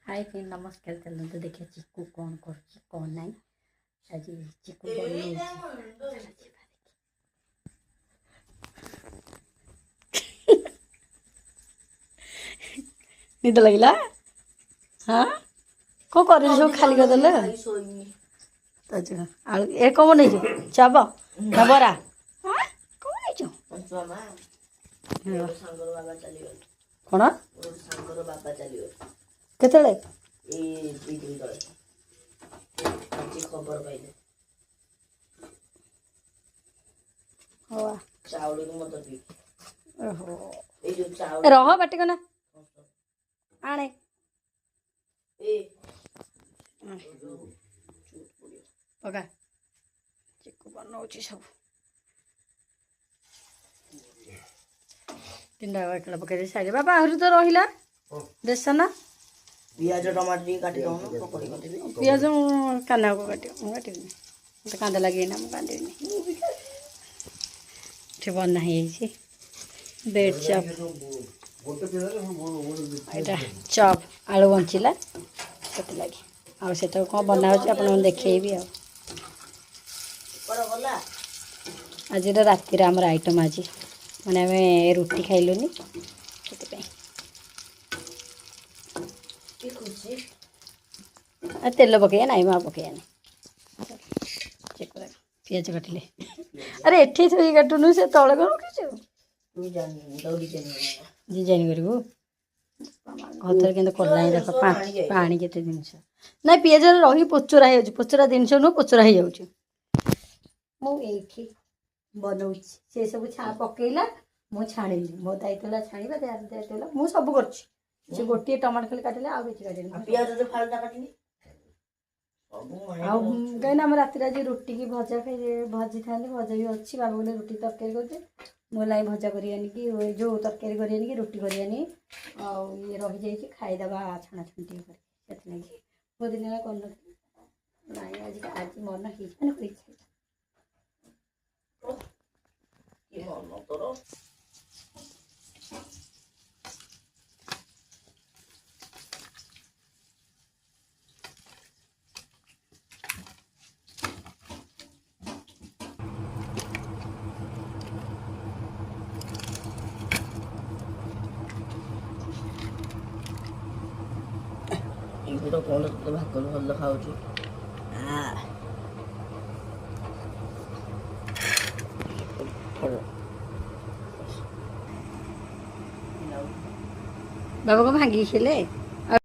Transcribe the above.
Hi friend नमस्कार। चलते देखिए चिकू कौन कौन नहीं आज चिकू निद लगला हाँ कौन कर सब खाली करदे आलू ए कौन नहीं चाब ना बरा कौन नहीं कौन केतले खबर पाइले चाउल मत पी रह बाटी को ना आने पका चिकू बनाऊँ सब तीन टा पकड़ साइड बाबा आहरी तो रहा देश ना पियाज टमाटर काटी दउन पकड़ी काटी पियाज काना को काटी काटिनी मत कांदा लगे ना मुझे बना है बेड चप यहाँ चप आलू बंचला से लगे आसे कौन बना आप देखेबी आज रातिर आमर आइटम आज मैंने आम रुटी खाइलुनी तेल पकईया ना माँ पकईया पिज काटिले अरे एठी थी काटुनु से तले कौन डिजाइन करू घर के देख पानी केते जिनस ना पिज रही पोचरा हो पोचरा जिनस नुह पोचरा हो जाऊँ बनाऊँ से सब पकईला मु छाणी मो दायित्व छाणा दायित्व मु सब कर गोटे टमाटर खाली काटिले आ काटिनी कहीं रात आज रुटी की भजा खाई भाजी था भजा भी अच्छी बाबा बोले रुटी तरकारी करते मो लाई भजा कर जो तरकारी कर रुटी कर ये रही जा खाईदे छाणाछुणी टे बहुत दिन कर आज आज मन हो तो कौन भात भल खाऊ बाबा को भांगी खेले